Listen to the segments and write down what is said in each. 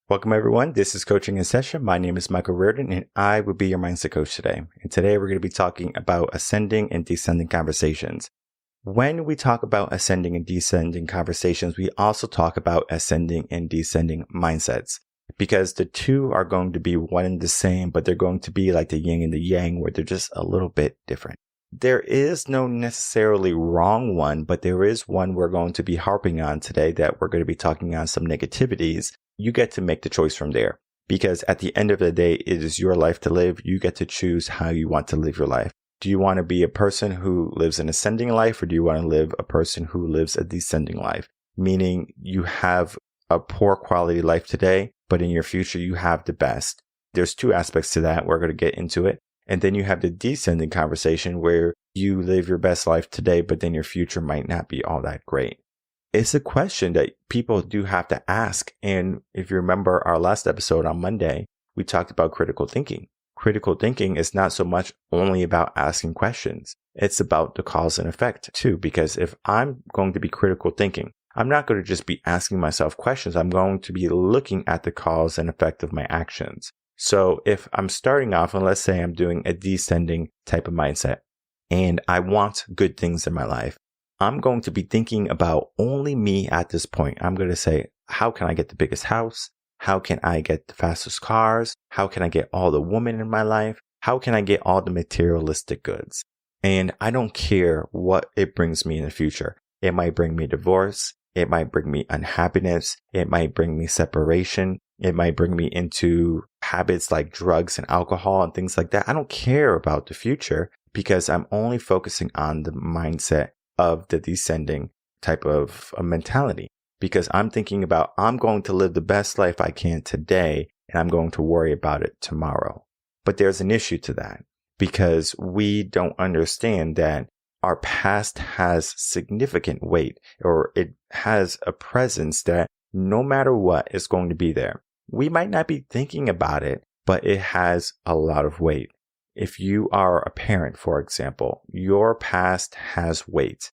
Welcome, everyone. This is Coaching in Session. My name is Michael Rearden, and I will be your mindset coach today. And today we're going to be talking about ascending and descending conversations. When we talk about ascending and descending conversations, we also talk about ascending and descending mindsets, because the two are going to be one and the same, but they're going to be like the yin and the yang, where they're just a little bit different. There is no necessarily wrong one, but there is one we're going to be harping on today that we're going to be talking on some negativities. You get to make the choice from there, because at the end of the day, it is your life to live. You get to choose how you want to live your life. Do you want to be a person who lives an ascending life, or do you want to live a person who lives a descending life? Meaning you have a poor quality life today, but in your future, you have the best. There's two aspects to that. We're going to get into it. And then you have the descending conversation where you live your best life today, but then your future might not be all that great. It's a question that people do have to ask. And if you remember our last episode on Monday, we talked about critical thinking. Critical thinking is not so much only about asking questions. It's about the cause and effect too, because if I'm going to be critical thinking, I'm not going to just be asking myself questions. I'm going to be looking at the cause and effect of my actions. So if I'm starting off, and let's say I'm doing a descending type of mindset, and I want good things in my life, I'm going to be thinking about only me at this point. I'm going to say, how can I get the biggest house? How can I get the fastest cars? How can I get all the women in my life? How can I get all the materialistic goods? And I don't care what it brings me in the future. It might bring me divorce. It might bring me unhappiness. It might bring me separation. It might bring me into habits like drugs and alcohol and things like that. I don't care about the future, because I'm only focusing on the mindset of the descending type of a mentality, because I'm thinking about, I'm going to live the best life I can today, and I'm going to worry about it tomorrow. But there's an issue to that, because we don't understand that our past has significant weight, or it has a presence that no matter what is going to be there. We might not be thinking about it, but it has a lot of weight. If you are a parent, for example, your past has weight.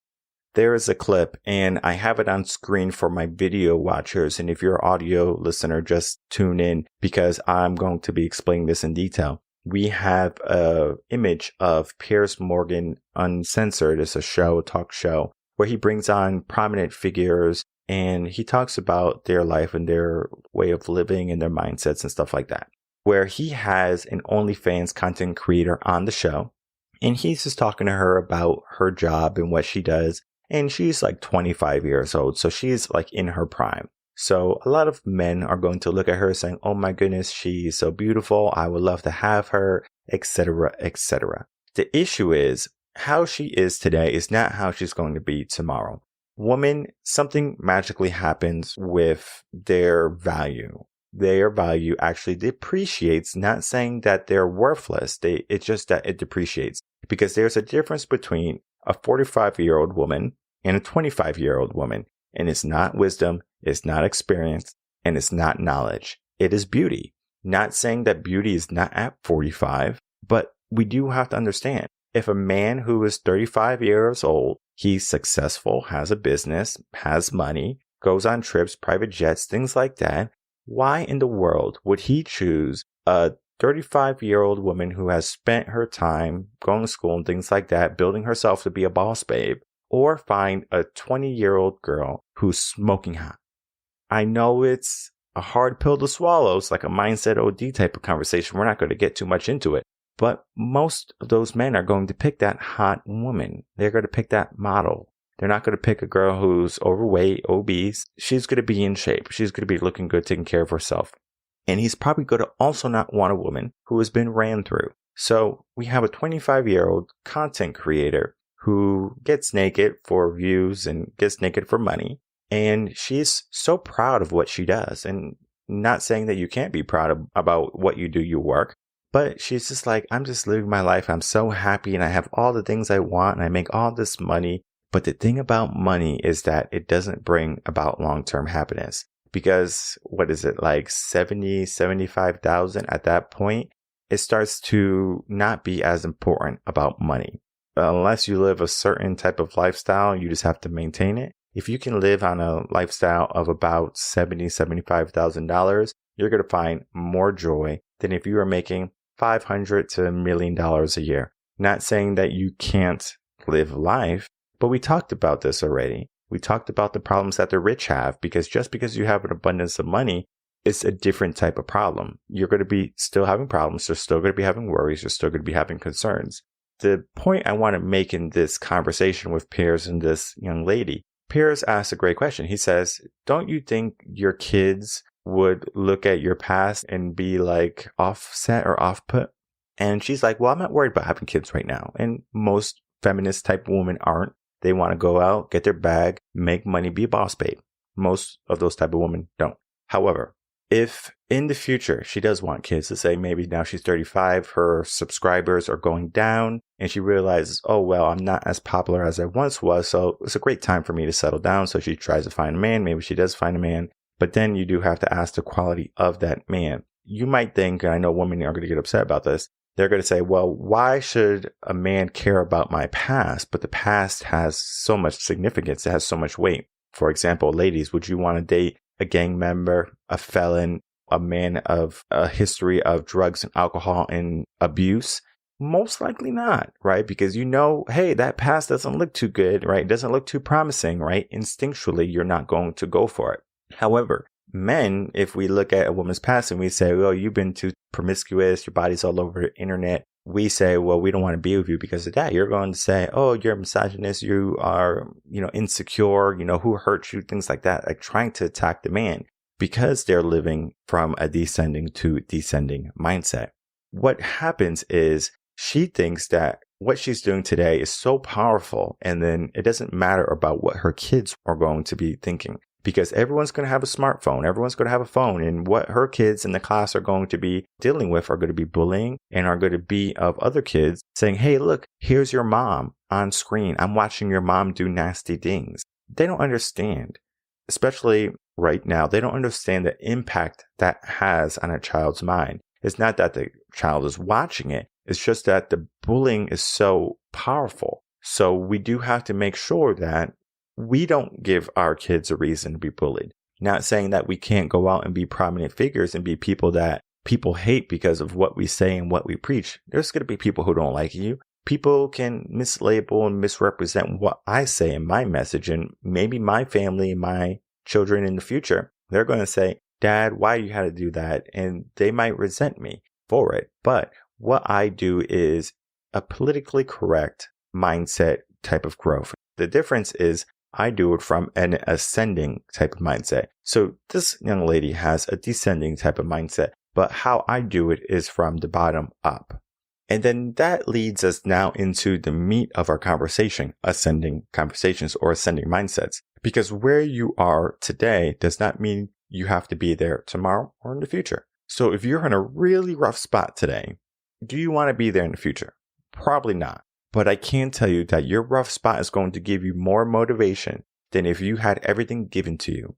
There is a clip, and I have it on screen for my video watchers. And if you're an audio listener, just tune in, because I'm going to be explaining this in detail. We have an image of Piers Morgan Uncensored. It's a talk show, where he brings on prominent figures, and he talks about their life and their way of living and their mindsets and stuff like that, where he has an OnlyFans content creator on the show, and he's just talking to her about her job and what she does. And she's like 25 years old, so she's like in her prime. So a lot of men are going to look at her saying, oh my goodness, she's so beautiful. I would love to have her, etc., etc. The issue is, how she is today is not how she's going to be tomorrow. Women, something magically happens with their value. Their value actually depreciates, not saying that they're worthless. It's just that it depreciates, because there's a difference between a 45-year-old woman and a 25-year-old woman. And it's not wisdom, it's not experience, and it's not knowledge. It is beauty. Not saying that beauty is not at 45, but we do have to understand, if a man who is 35 years old, he's successful, has a business, has money, goes on trips, private jets, things like that, why in the world would he choose a 35-year-old woman who has spent her time going to school and things like that, building herself to be a boss babe, or find a 20-year-old girl who's smoking hot? I know it's a hard pill to swallow. It's like a mindset OD type of conversation. We're not going to get too much into it. But most of those men are going to pick that hot woman. They're going to pick that model. They're not going to pick a girl who's overweight, obese. She's going to be in shape. She's going to be looking good, taking care of herself. And he's probably going to also not want a woman who has been ran through. So we have a 25-year-old content creator who gets naked for views and gets naked for money. And she's so proud of what she does. And not saying that you can't be proud about what you do, your work. But she's just like, I'm just living my life. I'm so happy and I have all the things I want and I make all this money. But the thing about money is that it doesn't bring about long-term happiness. Because what is it, like 70, 75,000 at that point, it starts to not be as important about money. Unless you live a certain type of lifestyle, you just have to maintain it. if you can live on a lifestyle of about $70,000, $75,000, you're going to find more joy than if you are making $500 to $1 million a year. Not saying that you can't live life, but we talked about this already. We talked about the problems that the rich have, because just because you have an abundance of money, it's a different type of problem. You're going to be still having problems. You're still going to be having worries. You're still going to be having concerns. The point I want to make in this conversation with Piers and this young lady, Piers asked a great question. He says, don't you think your kids would look at your past and be like offset or off put? And she's like, well, I'm not worried about having kids right now. And most feminist type women aren't. They want to go out, get their bag, make money, be a boss babe. Most of those type of women don't. However, if in the future she does want kids, to say maybe now she's 35, her subscribers are going down, and she realizes, oh, well, I'm not as popular as I once was, so it's a great time for me to settle down. So she tries to find a man. Maybe she does find a man, but then you do have to ask the quality of that man. You might think, and I know women are going to get upset about this, they're going to say, well, why should a man care about my past? But the past has so much significance. It has so much weight. For example, ladies, would you want to date a gang member, a felon, a man of a history of drugs and alcohol and abuse? Most likely not, right? Because hey, that past doesn't look too good, right? It doesn't look too promising, right? Instinctually, you're not going to go for it. However, men, if we look at a woman's past and we say, well, you've been too promiscuous, your body's all over the internet, we say, well, we don't want to be with you because of that. You're going to say, oh, you're a misogynist, you are, insecure, who hurt you, things like that, like trying to attack the man because they're living from a descending to descending mindset. What happens is she thinks that what she's doing today is so powerful, and then it doesn't matter about what her kids are going to be thinking. Because everyone's going to have a smartphone. Everyone's going to have a phone. And what her kids in the class are going to be dealing with are going to be bullying and are going to be of other kids saying, hey, look, here's your mom on screen. I'm watching your mom do nasty things. They don't understand, especially right now. They don't understand the impact that has on a child's mind. It's not that the child is watching it. It's just that the bullying is so powerful. So we do have to make sure that we don't give our kids a reason to be bullied. Not saying that we can't go out and be prominent figures and be people that people hate because of what we say and what we preach. There's going to be people who don't like you. People can mislabel and misrepresent what I say in my message. And maybe my family and my children in the future, they're going to say, Dad, why you had to do that? And they might resent me for it. But what I do is a politically correct mindset type of growth. The difference is I do it from an ascending type of mindset. So this young lady has a descending type of mindset, but how I do it is from the bottom up. And then that leads us now into the meat of our conversation, ascending conversations or ascending mindsets. Because where you are today does not mean you have to be there tomorrow or in the future. So if you're in a really rough spot today, do you want to be there in the future? Probably not. But I can tell you that your rough spot is going to give you more motivation than if you had everything given to you.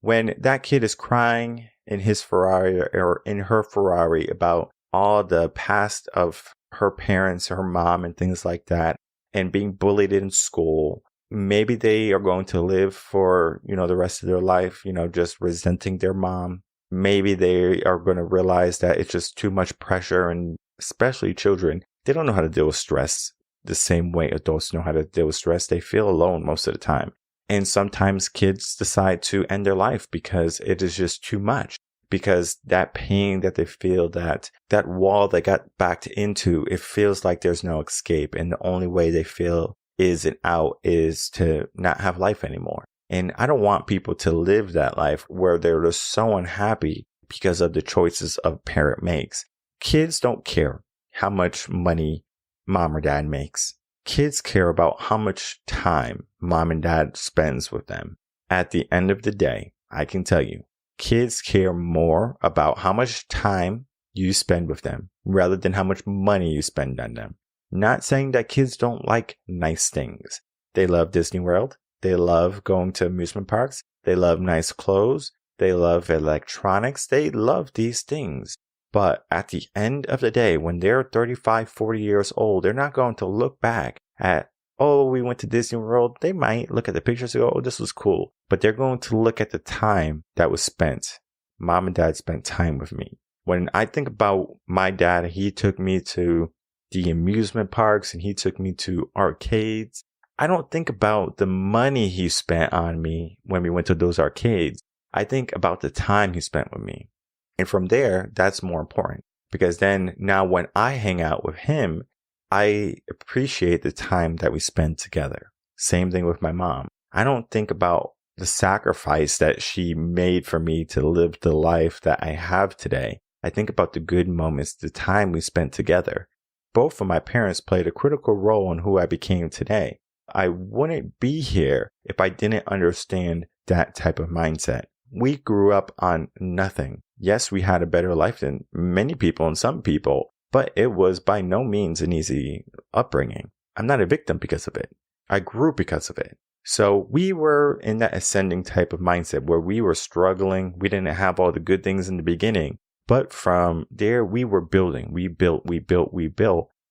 When that kid is crying in his Ferrari or in her Ferrari about all the past of her parents, her mom, and things like that, and being bullied in school, maybe they are going to live for, the rest of their life, just resenting their mom. Maybe they are going to realize that it's just too much pressure, and especially children, they don't know how to deal with stress the same way adults know how to deal with stress. They feel alone most of the time. And sometimes kids decide to end their life because it is just too much. Because that pain that they feel, that wall they got backed into, it feels like there's no escape. And the only way they feel is an out is to not have life anymore. And I don't want people to live that life where they're just so unhappy because of the choices a parent makes. Kids don't care how much money mom or dad makes. Kids care about how much time mom and dad spends with them. At the end of the day, I can tell you, kids care more about how much time you spend with them rather than how much money you spend on them. Not saying that kids don't like nice things. They love Disney World. They love going to amusement parks. They love nice clothes. They love electronics. They love these things. But at the end of the day, when they're 35, 40 years old, they're not going to look back at oh, we went to Disney World, they might look at the pictures and go, oh, this was cool. But they're going to look at the time that was spent. Mom and dad spent time with me. When I think about my dad, he took me to the amusement parks and he took me to arcades. I don't think about the money he spent on me when we went to those arcades. I think about the time he spent with me. And from there, that's more important, because then now when I hang out with him, I appreciate the time that we spend together. Same thing with my mom. I don't think about the sacrifice that she made for me to live the life that I have today. I think about the good moments, the time we spent together. Both of my parents played a critical role in who I became today. I wouldn't be here if I didn't understand that type of mindset. We grew up on nothing. Yes, we had a better life than many people and some people, but it was by no means an easy upbringing. I'm not a victim because of it. I grew because of it. So we were in that ascending type of mindset where we were struggling. We didn't have all the good things in the beginning, but from there we were building. We built.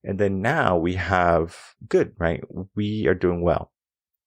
And then now we have good, right? We are doing well.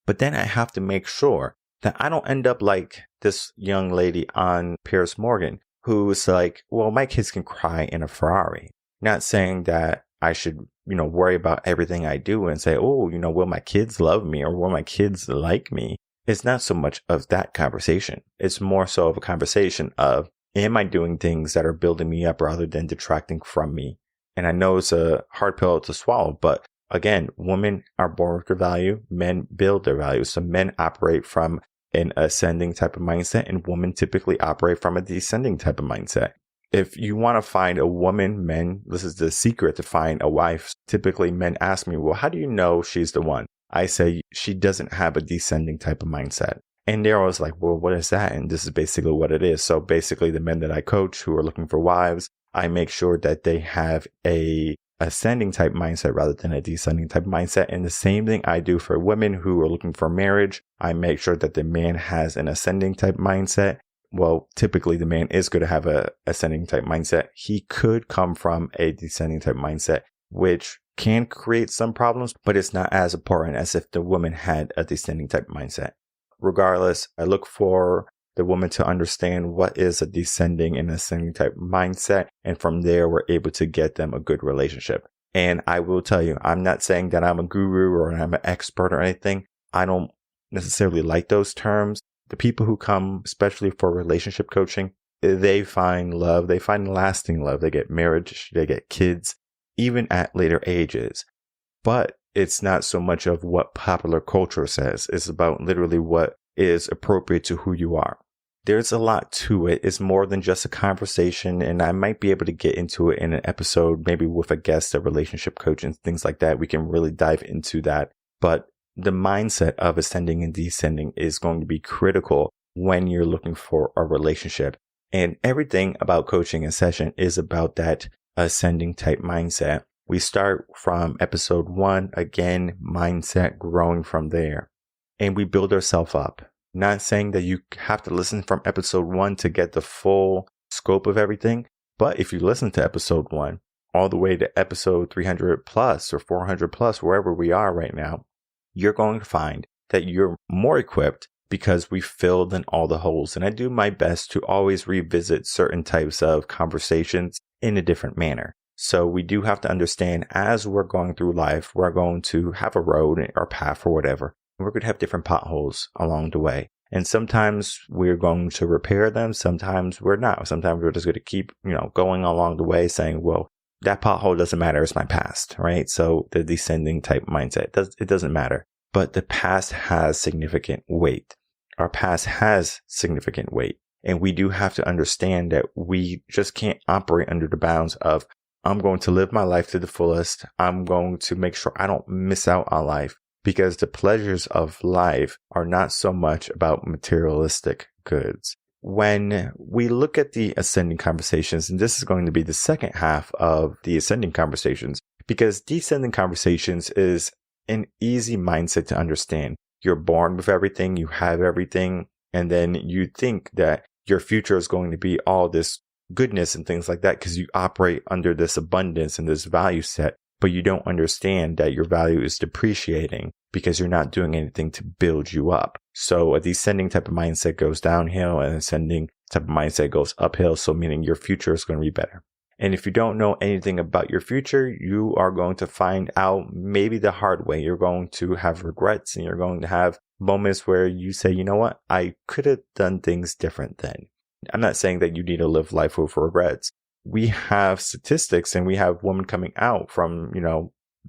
But then I have to make sure that I don't end up like this young lady on Piers Morgan, who's like, well, my kids can cry in a Ferrari. Not saying that I should, worry about everything I do and say, oh, will my kids love me or will my kids like me? It's not so much of that conversation. It's more so of a conversation of, am I doing things that are building me up rather than detracting from me? And I know it's a hard pill to swallow, but again, women are born with their value. Men build their value. So men operate from an ascending type of mindset and women typically operate from a descending type of mindset. If you want to find a woman, men, this is the secret to find a wife. Typically, men ask me, well, how do you know she's the one? I say she doesn't have a descending type of mindset. And they're always like, well, what is that? And this is basically what it is. So basically, the men that I coach who are looking for wives, I make sure that they have a ascending type mindset rather than a descending type mindset. And the same thing I do for women who are looking for marriage. I make sure that the man has an ascending type mindset. Well, typically the man is going to have a ascending type mindset. He could come from a descending type mindset, which can create some problems, but it's not as important as if the woman had a descending type mindset. Regardless, I look for the woman to understand what is a descending and ascending type mindset. And from there, we're able to get them a good relationship. And I will tell you, I'm not saying that I'm a guru or I'm an expert or anything. I don't necessarily like those terms. The people who come, especially for relationship coaching, they find love. They find lasting love. They get marriage. They get kids, even at later ages. But it's not so much of what popular culture says. It's about literally what is appropriate to who you are. There's a lot to it. It's more than just a conversation. And I might be able to get into it in an episode, maybe with a guest, a relationship coach and things like that. We can really dive into that. But the mindset of ascending and descending is going to be critical when you're looking for a relationship. And everything about Coaching in Session is about that ascending type mindset. We start from episode 1, again, mindset, growing from there. And we build ourselves up. Not saying that you have to listen from episode 1 to get the full scope of everything. But if you listen to episode 1 all the way to episode 300 plus or 400 plus, wherever we are right now, you're going to find that you're more equipped because we filled in all the holes. And I do my best to always revisit certain types of conversations in a different manner. So we do have to understand as we're going through life, we're going to have a road or path or whatever. We're going to have different potholes along the way. And sometimes we're going to repair them. Sometimes we're not. Sometimes we're just going to keep, going along the way saying, well, that pothole doesn't matter. It's my past, right? So the descending type mindset, it doesn't matter. But the past has significant weight. Our past has significant weight. And we do have to understand that we just can't operate under the bounds of, I'm going to live my life to the fullest. I'm going to make sure I don't miss out on life, because the pleasures of life are not so much about materialistic goods. When we look at the ascending conversations, and this is going to be the second half of the ascending conversations, because descending conversations is an easy mindset to understand. You're born with everything, you have everything, and then you think that your future is going to be all this goodness and things like that because you operate under this abundance and this value set, but you don't understand that your value is depreciating because you're not doing anything to build you up. So a descending type of mindset goes downhill and ascending type of mindset goes uphill. So meaning your future is going to be better. And if you don't know anything about your future, you are going to find out maybe the hard way. You're going to have regrets and you're going to have moments where you say, you know what, I could have done things different then. I'm not saying that you need to live life with regrets. We have statistics and we have women coming out from,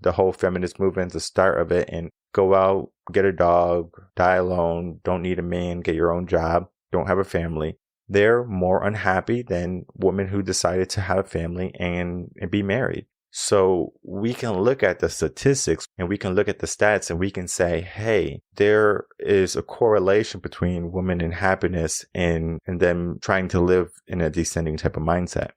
the whole feminist movement, the start of it, and go out, get a dog, die alone, don't need a man, get your own job, don't have a family. They're more unhappy than women who decided to have a family and be married. So we can look at the statistics and we can look at the stats and we can say, hey, there is a correlation between women and happiness and them trying to live in a descending type of mindset.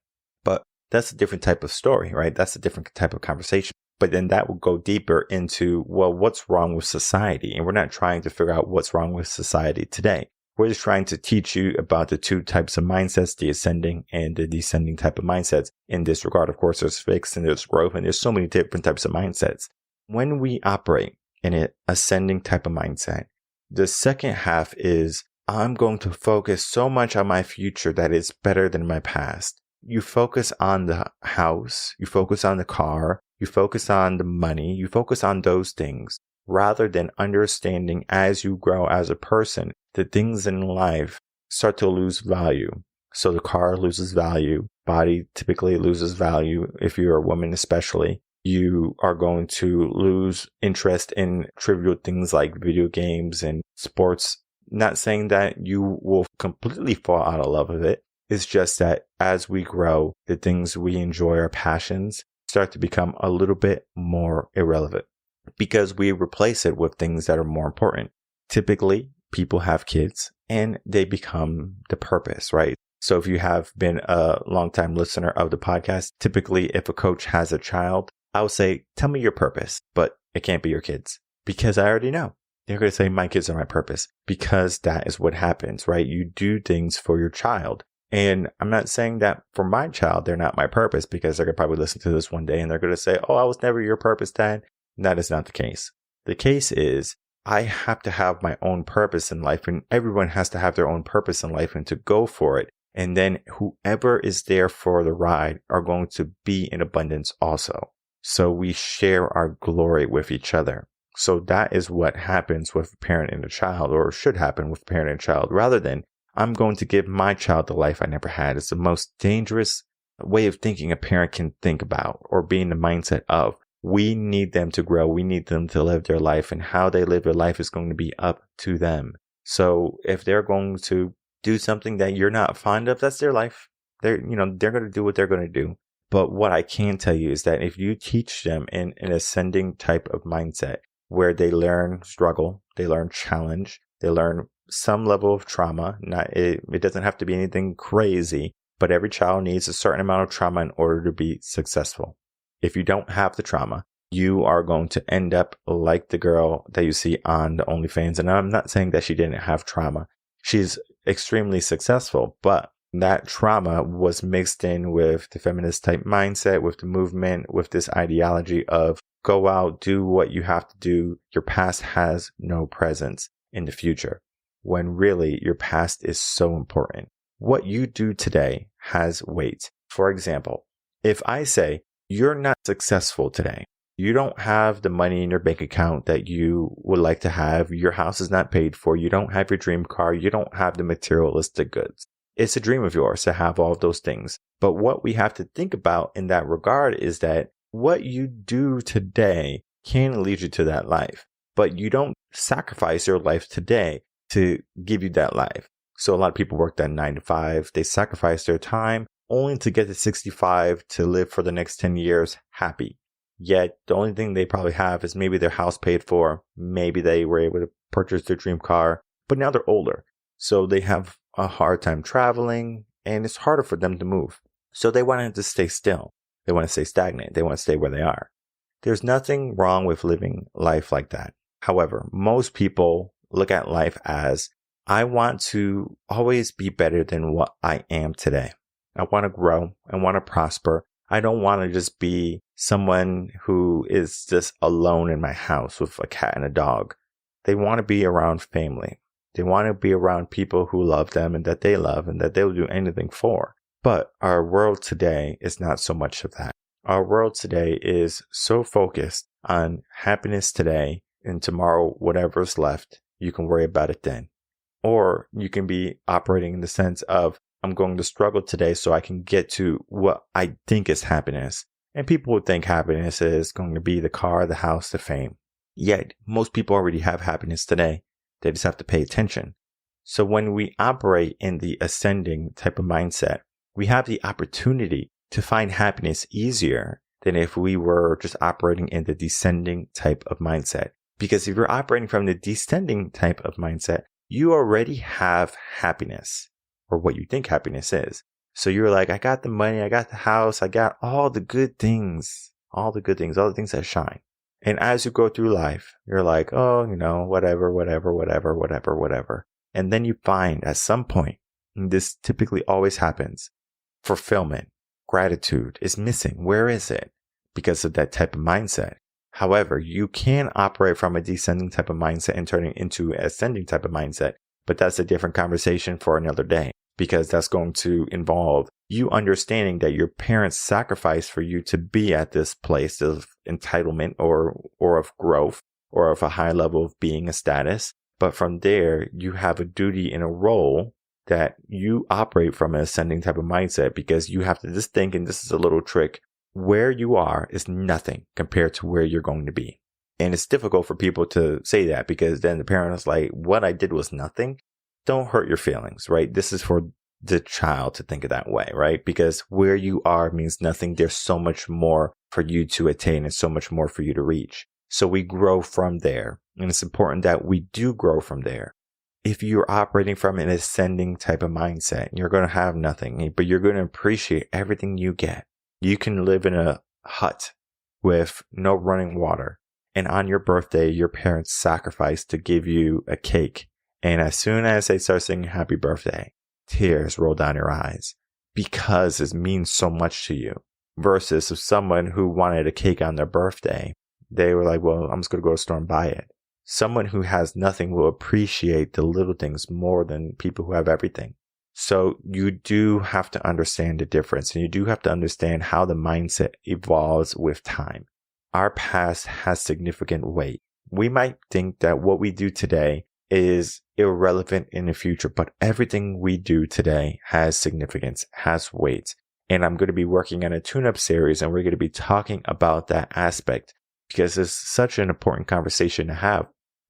But that's a different type of story, right? That's a different type of conversation. But then that will go deeper into, well, what's wrong with society? And we're not trying to figure out what's wrong with society today. We're just trying to teach you about the two types of mindsets, the ascending and the descending type of mindsets. In this regard, of course, there's fixed and there's growth and there's so many different types of mindsets. When we operate in an ascending type of mindset, the second half is, I'm going to focus so much on my future that it's better than my past. You focus on the house, you focus on the car, you focus on the money, you focus on those things, rather than understanding as you grow as a person, the things in life start to lose value. So the car loses value, body typically loses value. If you're a woman especially, you are going to lose interest in trivial things like video games and sports. Not saying that you will completely fall out of love with it. It's just that as we grow, the things we enjoy, our passions, start to become a little bit more irrelevant because we replace it with things that are more important. Typically, people have kids and they become the purpose, right? So if you have been a longtime listener of the podcast, typically if a coach has a child, I would say, tell me your purpose, but it can't be your kids because I already know. They're going to say my kids are my purpose because that is what happens, right? You do things for your child. And I'm not saying that for my child, they're not my purpose because they're going to probably listen to this one day and they're going to say, oh, I was never your purpose, Dad. That is not the case. The case is I have to have my own purpose in life and everyone has to have their own purpose in life and to go for it. And then whoever is there for the ride are going to be in abundance also. So we share our glory with each other. So that is what happens with a parent and a child, or should happen with a parent and a child, rather than I'm going to give my child the life I never had. It's the most dangerous way of thinking a parent can think about or be in the mindset of. We need them to grow. We need them to live their life, and how they live their life is going to be up to them. So if they're going to do something that you're not fond of, that's their life. They're going to do what they're going to do. But what I can tell you is that if you teach them in an ascending type of mindset where they learn struggle, they learn challenge, they learn some level of trauma. It doesn't have to be anything crazy, but every child needs a certain amount of trauma in order to be successful. If you don't have the trauma, you are going to end up like the girl that you see on the OnlyFans. And I'm not saying that she didn't have trauma. She's extremely successful, but that trauma was mixed in with the feminist type mindset, with the movement, with this ideology of go out, do what you have to do. Your past has no presence in the future, when really your past is so important. What you do today has weight. For example, if I say you're not successful today, you don't have the money in your bank account that you would like to have, your house is not paid for, you don't have your dream car, you don't have the materialistic goods. It's a dream of yours to have all of those things. But what we have to think about in that regard is that what you do today can lead you to that life, but you don't sacrifice your life today to give you that life. So a lot of people work that 9 to 5. They sacrifice their time only to get to 65 to live for the next 10 years happy. Yet the only thing they probably have is maybe their house paid for. Maybe they were able to purchase their dream car, but now they're older. So they have a hard time traveling and it's harder for them to move. So they want to stay still. They want to stay stagnant. They want to stay where they are. There's nothing wrong with living life like that. However, most people look at life as, I want to always be better than what I am today. I want to grow. I want to prosper. I don't want to just be someone who is just alone in my house with a cat and a dog. They want to be around family. They want to be around people who love them and that they love and that they'll do anything for. But our world today is not so much of that. Our world today is so focused on happiness today, and tomorrow, whatever's left, you can worry about it then. Or you can be operating in the sense of, I'm going to struggle today so I can get to what I think is happiness. And people would think happiness is going to be the car, the house, the fame. Yet, most people already have happiness today. They just have to pay attention. So when we operate in the ascending type of mindset, we have the opportunity to find happiness easier than if we were just operating in the descending type of mindset. Because if you're operating from the descending type of mindset, you already have happiness, or what you think happiness is. So you're like, I got the money, I got the house, I got all the good things, all the things that shine. And as you go through life, you're like, oh, whatever. And then you find at some point, and this typically always happens, fulfillment, gratitude is missing. Where is it? Because of that type of mindset. However, you can operate from a descending type of mindset and turn it into an ascending type of mindset. But that's a different conversation for another day, because that's going to involve you understanding that your parents sacrificed for you to be at this place of entitlement or of growth or of a high level of being a status. But from there, you have a duty and a role that you operate from an ascending type of mindset, because you have to just think, and this is a little trick, where you are is nothing compared to where you're going to be. And it's difficult for people to say that, because then the parent is like, what I did was nothing. Don't hurt your feelings, right? This is for the child to think of that way, right? Because where you are means nothing. There's so much more for you to attain and so much more for you to reach. So we grow from there. And it's important that we do grow from there. If you're operating from an ascending type of mindset, you're going to have nothing, but you're going to appreciate everything you get. You can live in a hut with no running water. And on your birthday, your parents sacrificed to give you a cake. And as soon as they start singing happy birthday, tears roll down your eyes because it means so much to you. Versus if someone who wanted a cake on their birthday, they were like, well, I'm just going to go to the store and buy it. Someone who has nothing will appreciate the little things more than people who have everything. So you do have to understand the difference, and you do have to understand how the mindset evolves with time. Our past has significant weight. We might think that what we do today is irrelevant in the future, but everything we do today has significance, has weight. And I'm going to be working on a tune-up series, and we're going to be talking about that aspect, because it's such an important conversation to have.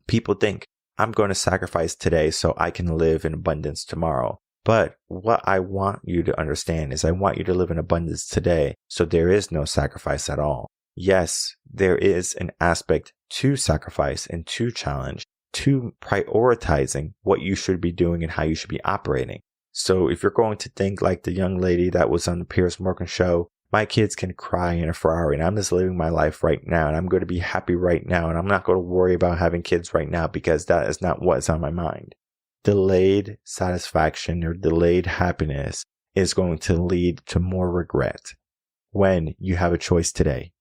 People think, I'm going to sacrifice today so I can live in abundance tomorrow. But what I want you to understand is I want you to live in abundance today, so there is no sacrifice at all. Yes, there is an aspect to sacrifice and to challenge, to prioritizing what you should be doing and how you should be operating. So if you're going to think like the young lady that was on the Piers Morgan show, my kids can cry in a Ferrari and I'm just living my life right now and I'm going to be happy right now and I'm not going to worry about having kids right now because that is not what's on my mind. Delayed satisfaction or delayed happiness is going to lead to more regret when you have a choice today.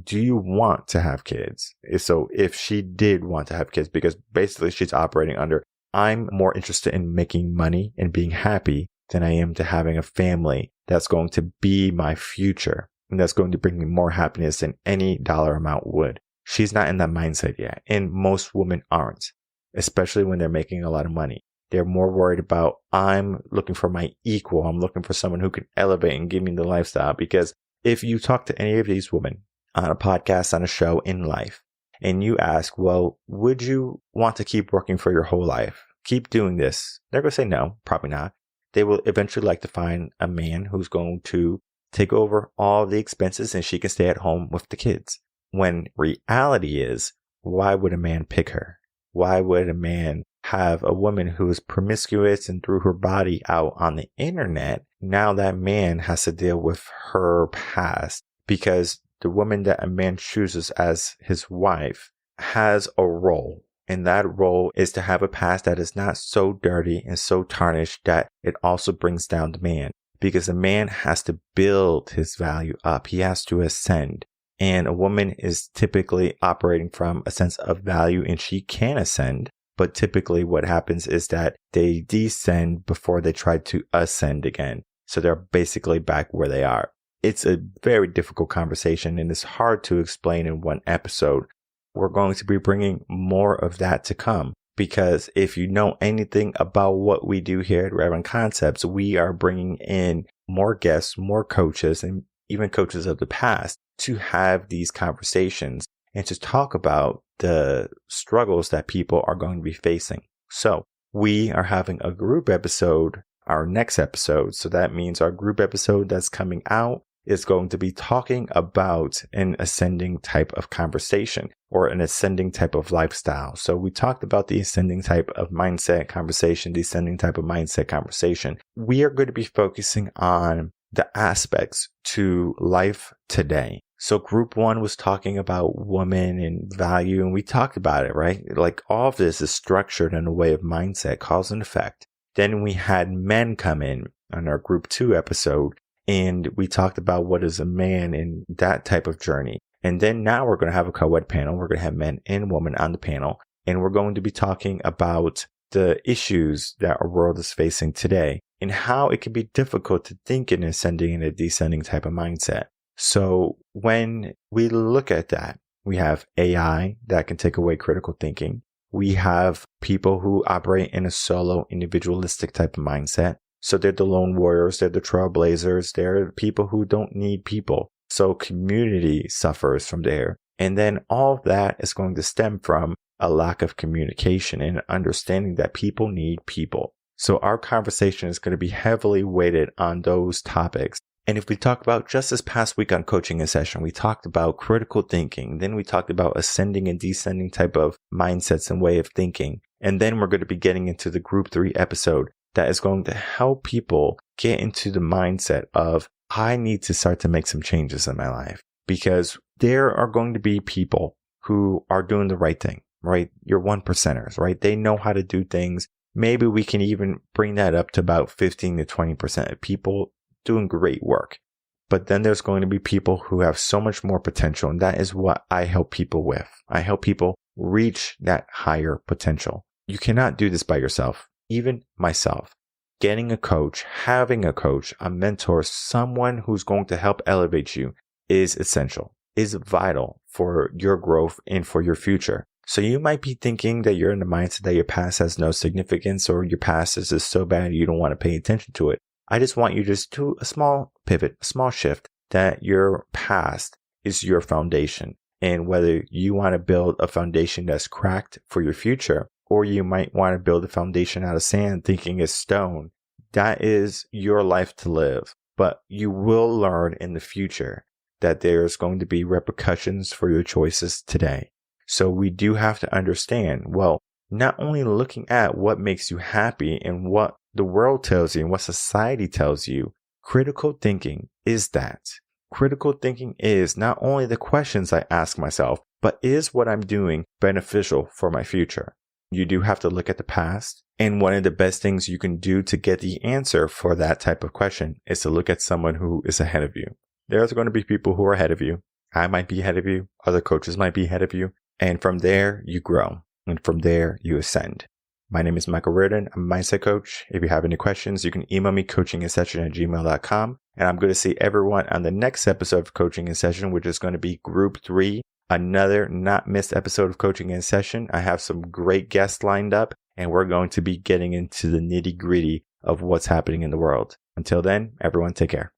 Do you want to have kids? So if she did want to have kids, because basically she's operating under, I'm more interested in making money and being happy than I am to having a family that's going to be my future and that's going to bring me more happiness than any dollar amount would. She's not in that mindset yet. And most women aren't, especially when they're making a lot of money. They're more worried about, I'm looking for my equal. I'm looking for someone who can elevate and give me the lifestyle. Because if you talk to any of these women on a podcast, on a show, in life, and you ask, well, would you want to keep working for your whole life? Keep doing this? They're going to say no, probably not. They will eventually like to find a man who's going to take over all the expenses and she can stay at home with the kids. When reality is, why would a man pick her? Why would a man have a woman who is promiscuous and threw her body out on the internet? Now that man has to deal with her past, because the woman that a man chooses as his wife has a role. And that role is to have a past that is not so dirty and so tarnished that it also brings down the man. Because the man has to build his value up. He has to ascend. And a woman is typically operating from a sense of value and she can ascend. But typically what happens is that they descend before they try to ascend again. So they're basically back where they are. It's a very difficult conversation and it's hard to explain in one episode. We're going to be bringing more of that to come because if you know anything about what we do here at Reven Concepts, we are bringing in more guests, more coaches, and even coaches of the past to have these conversations and to talk about the struggles that people are going to be facing. So we are having a group episode, our next episode. So that means our group episode that's coming out is going to be talking about an ascending type of conversation or an ascending type of lifestyle. So we talked about the ascending type of mindset conversation, the ascending type of mindset conversation. We are going to be focusing on the aspects to life today. So group 1 was talking about woman and value, and we talked about it, right? Like all of this is structured in a way of mindset, cause and effect. Then we had men come in on our group 2 episode, and we talked about what is a man in that type of journey. And then now we're going to have a co-ed panel. We're going to have men and women on the panel, and we're going to be talking about the issues that our world is facing today and how it can be difficult to think in ascending and a descending type of mindset. So when we look at that, we have AI that can take away critical thinking. We have people who operate in a solo individualistic type of mindset. So they're the lone warriors, they're the trailblazers, they're people who don't need people. So community suffers from there. And then all of that is going to stem from a lack of communication and understanding that people need people. So our conversation is going to be heavily weighted on those topics. And if we talk about just this past week on Coaching In Session, we talked about critical thinking. Then we talked about ascending and descending type of mindsets and way of thinking. And then we're going to be getting into the group 3 episode that is going to help people get into the mindset of, I need to start to make some changes in my life, because there are going to be people who are doing the right thing, right? Your 1%ers, right? They know how to do things. Maybe we can even bring that up to about 15 to 20% of people doing great work. But then there's going to be people who have so much more potential. And that is what I help people with. I help people reach that higher potential. You cannot do this by yourself. Even myself, getting a coach, having a coach, a mentor, someone who's going to help elevate you is essential, is vital for your growth and for your future. So you might be thinking that you're in the mindset that your past has no significance or your past is just so bad you don't want to pay attention to it. I just want you to just do a small pivot, a small shift, that your past is your foundation. And whether you want to build a foundation that's cracked for your future, or you might want to build a foundation out of sand thinking it's stone, that is your life to live. But you will learn in the future that there's going to be repercussions for your choices today. So we do have to understand, well, not only looking at what makes you happy and what the world tells you and what society tells you, critical thinking is that. Critical thinking is not only the questions I ask myself, but is what I'm doing beneficial for my future? You do have to look at the past. And one of the best things you can do to get the answer for that type of question is to look at someone who is ahead of you. There's going to be people who are ahead of you. I might be ahead of you. Other coaches might be ahead of you. And from there, you grow. And from there, you ascend. My name is Michael Rearden. I'm a mindset coach. If you have any questions, you can email me coachinginsession@gmail.com. And I'm going to see everyone on the next episode of Coaching In Session, which is going to be Group 3, another not missed episode of Coaching In Session. I have some great guests lined up, and we're going to be getting into the nitty-gritty of what's happening in the world. Until then, everyone take care.